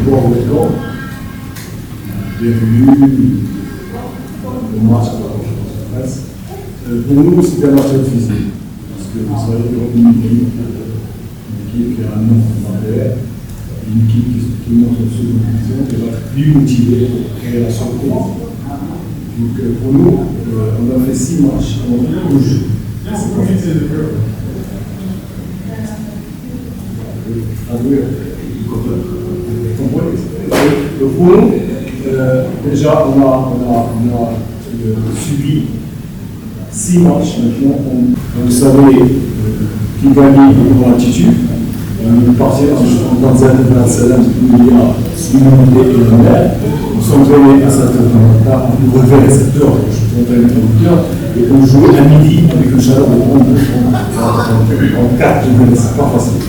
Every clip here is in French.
D'abord, welcome. Bienvenue au match de la presse. Pour nous, c'était un match difficile. Parce que vous savez, une équipe qui a un nom en arrière, une équipe qui montre une seconde division, qui va être plus motivée pour créer la surprise. Donc pour nous, on a fait 6 matchs en rouge. Donc pour nous, déjà on a subi 6 matchs maintenant. Vous savez qui gagne en attitude. On est parti en Tanzanie dans la salle où il y a l'immunité et le maire. Nous sommes venus à 7h, on nous revient à 7h, je suis entraîné producteur, et on jouait à midi avec une chaleur de 32 en 4 degrés, c'est pas facile.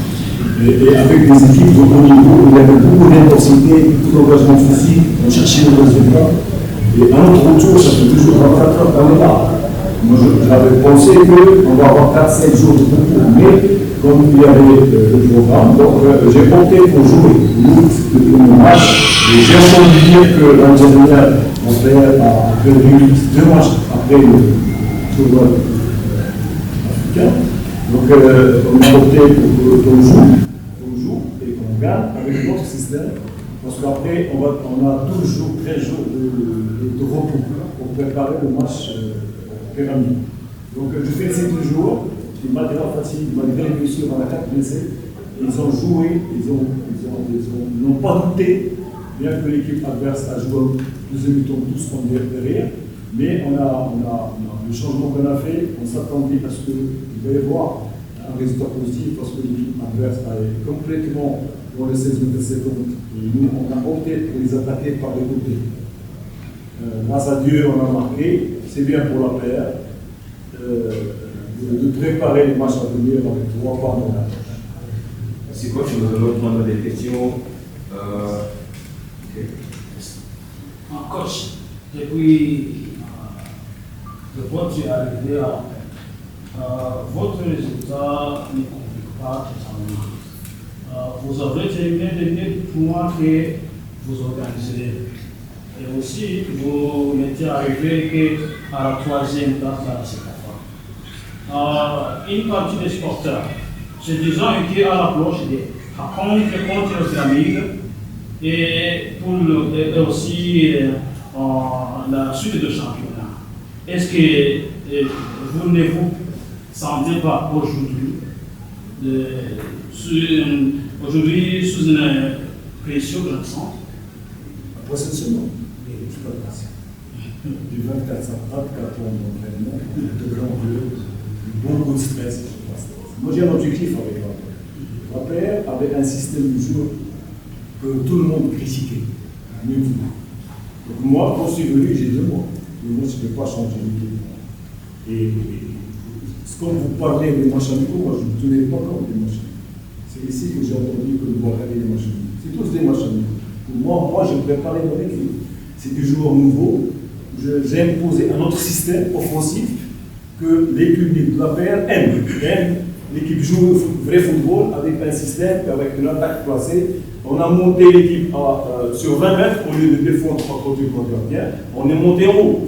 Et avec des équipes de haut niveau, il y avait beaucoup d'intensité, beaucoup d'engagement physique, on cherchait le résultat. Et à notre retour, ça fait toujours 24 heures qu'on est là. Moi, j'avais pensé qu'on va avoir 4-7 jours de concours, mais comme il y avait le programme, donc j'ai opté pour jouer le match. Et j'ai entendu dire que l'ingénieur, mon frère, a perdu 2 matchs après le tournoi africain. Donc on a opté pour qu'on joue et qu'on gagne avec notre système. Parce qu'après, on a 12 jours, 13 jours de repos pour préparer le match pyramide. Donc je félicite le joueur, malgré la fatigue, malgré les blessures, on a 4 blessés. Ils ont joué, ils n'ont pas douté, bien que l'équipe adverse a joué deuxième mi-temps tous derrière. Mais le changement qu'on a fait, on s'attendait à ce qu'il va y avoir un résultat positif parce que l'équipe adverse est complètement dans les 16 minutes secondes. Et nous, on a opté pour les attaquer par les côtés. Grâce à Dieu, on a marqué. C'est bien pour la PR de préparer les matchs à venir avec 3 points dans la poche. Merci coach, nous allons demander des questions. Coach, depuis que votre est arrivé, votre résultat ne complique pas totalement. Vous avez terminé le dernier tournoi que vous organisez. Et aussi, vous n'êtes arrivé qu'à la 3e date de la CECAFA. Une partie des sporteurs se disant qu'à la cloche contre les pyramides et aussi la suite de championnat. Est-ce que vous ne vous sentez pas aujourd'hui sous une pression grandissante? Après cette semaine, je suis pas patient. Du 24 4 ans d'entraînement, de grands jeux, beaucoup de stress. Moi j'ai un objectif avec la PR. La PR avait un système de jeu que tout le monde critiquait, mieux que moi. Donc moi, quand je suis venu, j'ai 2 mois. Mais moi, je ne peux pas changer l'équipe. Et quand vous parlez des matchs amicaux, moi, je ne tenais pas compte des matchs amicaux. C'est ici que j'ai entendu que vous regardez les matchs amicaux. C'est tous des matchs amicaux. Pour moi, je préparais mon équipe. C'est des joueurs nouveaux. J'ai imposé un autre système offensif que les publics de la PR aiment. L'équipe joue le vrai football avec un système, avec une attaque placée. On a monté l'équipe sur 20 mètres au lieu de défendre 3 côtés contre gardien. On est monté en haut.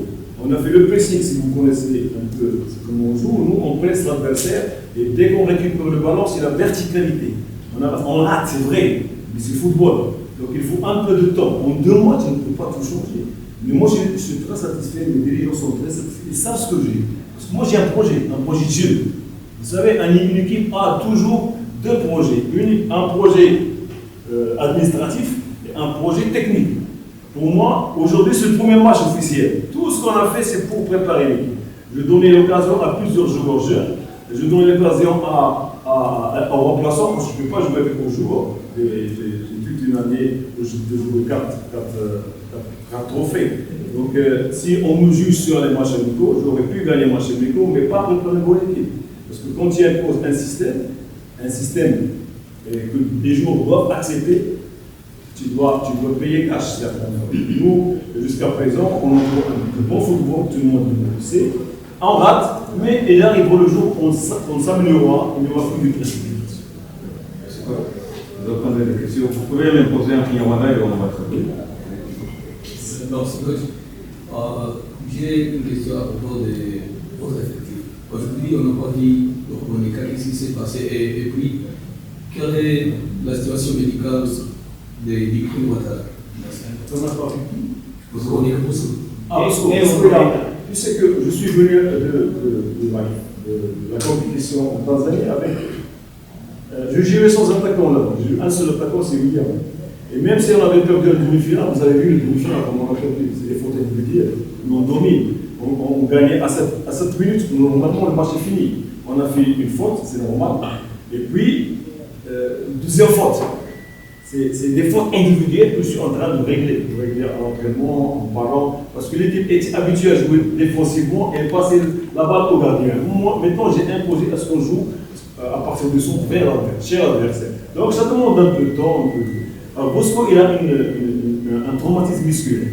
On a fait le pressing, si vous connaissez un peu comment on joue. Nous, on presse l'adversaire et dès qu'on récupère le ballon, c'est la verticalité. On rate, c'est vrai, mais c'est football. Donc il faut un peu de temps. En 2 mois, tu ne peux pas tout changer. Mais moi, je suis très satisfait, mes dirigeants sont très satisfaits. Ils savent ce que j'ai. Parce que moi, j'ai un projet de jeu. Vous savez, une équipe a toujours 2 projets. Un projet administratif et un projet technique. Pour moi, aujourd'hui, c'est le premier match officiel. Tout ce qu'on a fait, c'est pour préparer l'équipe. Je donnais l'occasion à plusieurs joueurs jeunes. Je donnais l'occasion à remplaçants, parce que je ne peux pas jouer avec un joueur. J'ai toute une année où je peux jouer 4 trophées. Donc, si on me juge sur les matchs amicaux, j'aurais pu gagner les matchs amicaux, mais pas préparer une bonne équipe. Parce que quand tu imposes un système que les joueurs doivent accepter, tu dois payer cash certainement. Nous, jusqu'à présent, on a un bon football, tout le monde le sait. On rate, mais il arrivera le jour où on s'améliorera, il n'y aura plus de précipitation. C'est quoi? Nous répondre à des questions. Vous pouvez même poser un Kinyarwanda et on va travailler. Non, c'est coach. J'ai une question à propos de votre effectif. Aujourd'hui, on n'a pas dit le communicat, qu'est-ce qui s'est passé et puis, quelle est la situation médicale du King Ouattara? On n'a pas vu. Parce qu'on est comme ça. Ah, tu sais que je suis venu de la compétition en Tanzanie avec. Je jouais sans attaquant là-bas. J'ai eu un seul attaquant, c'est William. Et même si on avait perdu la demi-finale, vous avez vu le demi-finale, comment on a perdu. C'est des fautes individuelles. On domine. On gagnait à 7 minutes. Normalement, le match est fini. On a fait une faute, c'est normal. Et puis, deuxième faute. C'est des fautes individuelles que je suis en train de régler à l'entraînement, en parlant, parce que l'équipe est habituée à jouer défensivement et passer la balle au gardien. Moi, maintenant, j'ai imposé à ce qu'on joue à partir de son vers chez l'adversaire. Donc, ça demande un peu de temps. Alors, Bosco, il a un traumatisme musculaire.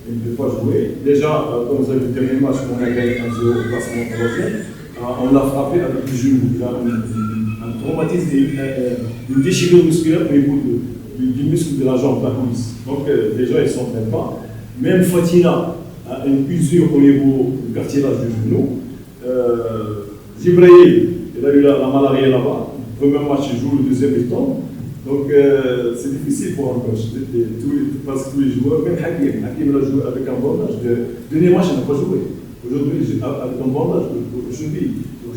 Il ne peut pas jouer. Déjà, comme vous avez vu le dernier match, on a gagné 1-0 au placement troisième. On l'a frappé avec le genou. Il a un traumatisme, une déchirure musculaire au niveau du muscle de la jambe, de la cuisse. Donc déjà, il ne s'entraîne pas. Même Fatina a une usure au niveau du cartilage du genou. Jibrahim, il a eu la malaria là-bas. Le premier match, il joue, le deuxième, il tombe. Donc c'est difficile pour un coach. Parce que tous les joueurs, même Hakim a joué avec un bandage. Le dernier match, il n'a pas joué. Aujourd'hui, avec un bandage, je vis. Donc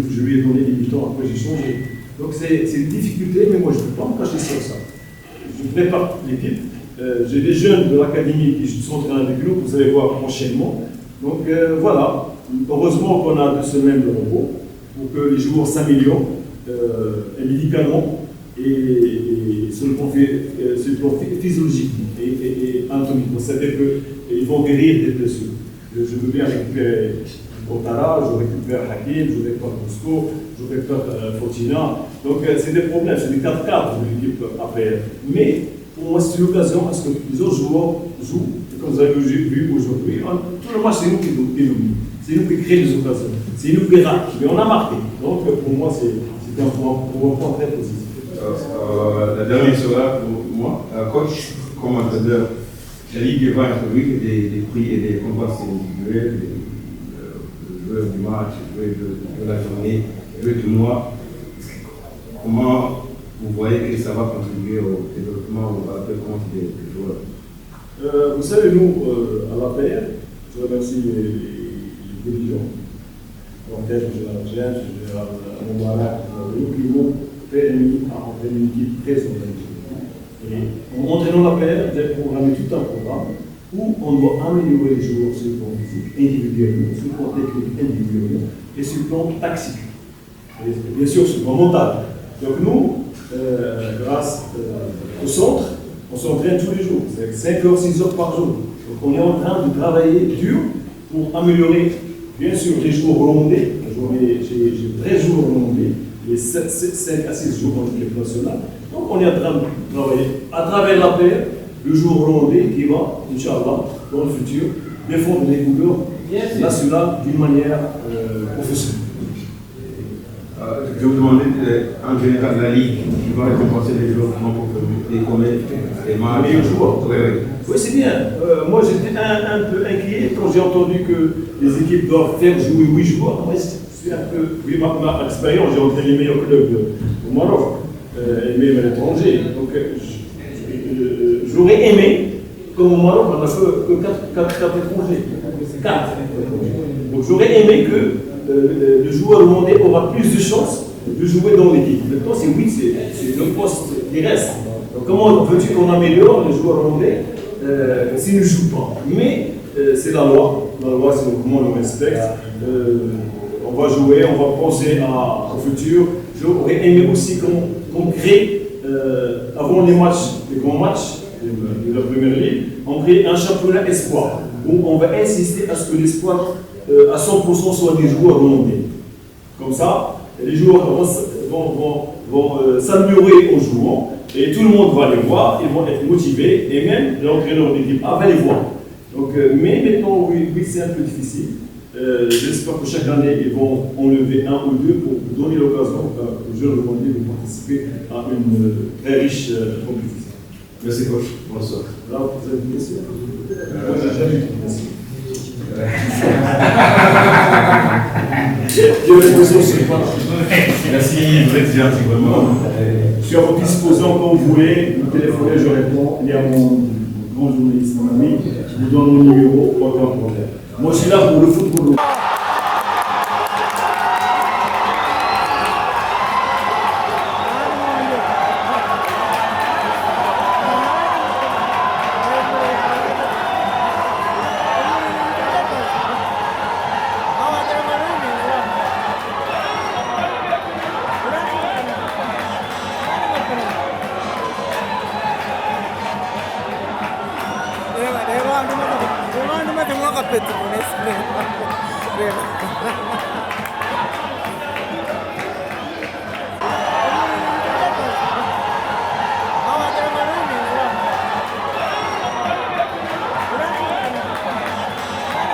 je lui ai donné des mi-temps, après j'ai changé. Donc c'est une difficulté, mais moi je ne peux pas me cacher sur ça. Je prépare l'équipe. J'ai des jeunes de l'académie qui sont en train avec nous, vous allez voir enchaînement. Donc voilà, heureusement qu'on a 2 semaines de repos pour que les joueurs s'améliorent médicalement et sur le plan physiologique et anatomique. C'est-à-dire qu'ils vont guérir des blessures. Je veux bien récupérer Ouattara, je récupère Hakim, je récupère Bosco, je récupère Fortina. Donc c'est des problèmes, c'est des 4-4 de l'équipe après. Mais pour moi c'est l'occasion à ce que les autres joueurs jouent. Et comme vous avez vu aujourd'hui, tout le match c'est nous qui dominons. C'est nous qui créons les occasions. C'est nous qui ratons. Mais on a marqué. Donc pour moi c'est un point très positif. La dernière sera pour moi, coach, comme entraîneur. La Ligue va introduire des prix et des combats individuels, le joueur du match, le joueur de la journée, le joueur du mois. Comment vous voyez que ça va contribuer au développement ou à la performance des joueurs? Vous savez, nous, à l'APR, je remercie les dirigeants, en tête du général James, du général Moubarak, qui m'ont permis à entraîner une équipe très organisée. Et en entraînant l'APR, j'ai programmé tout un programme où on doit améliorer les joueurs sur le plan physique individuellement, sur le plan technique individuellement et sur le plan tactique. Et bien sûr, sur le plan mental. Donc nous, grâce au centre, on s'entraîne tous les jours, c'est 5 heures, 6 heures par jour. Donc on est en train de travailler dur pour améliorer, bien sûr, les joueurs hollandais. J'ai 13 joueurs hollandais, les 5 à 6 jours en équipe nationale. Donc on est en train de travailler à travers la paix, le joueur hollandais qui va, Inch'Allah, dans le futur, défendre les couleurs nationales d'une manière professionnelle. Je vous demandais en général la Ligue qui va récompenser les joueurs pour les comètes, les matchs. Les joueurs. Oui, c'est bien. Moi j'étais un peu inquiet quand j'ai entendu que les équipes doivent faire jouer 8 joueurs. Moi, je suis un peu. Oui, ma expérience, j'ai entraîné les meilleurs clubs au Maroc. Et même à l'étranger. Donc j'aurais aimé, comme au Maroc, on n'a que 4 étrangers. 4. Donc j'aurais aimé que le joueur hollandais aura plus de chances de jouer dans l'équipe. Maintenant c'est 8, c'est le poste qui reste. Donc comment veux-tu qu'on améliore les joueurs hollandais s'ils ne jouent pas? Mais c'est la loi. La loi, c'est comment on le respecte. On va jouer, on va penser au futur. J'aurais aimé aussi qu'on crée, avant les matchs, les grands matchs de la Première Ligue, on crée un championnat espoir, où on va insister à ce que l'espoir, à 100% soit des joueurs hollandais. Comme ça, les joueurs vont s'améliorer en jouant, et tout le monde va les voir, ils vont être motivés, et même l'entraîneur d'équipe va les voir. Donc, mais maintenant, oui, c'est un peu difficile. J'espère que chaque année, ils vont enlever un ou deux pour donner l'occasion aux jeunes Rwandais de participer à une très riche compétition. Merci coach, bonsoir. Là, vous avez une question? Moi, j'ai jamais eu de question. J'ai l'impression que c'est pas. Merci, vous êtes gentil, vraiment. Je suis à votre disposition quand vous voulez. Vous téléphonez, je réponds. Il y a mon grand journaliste, mon ami, qui vous donne mon numéro, aucun problème. Moi, je suis là pour le football. Rewanda, mas tem uma capeta com esse.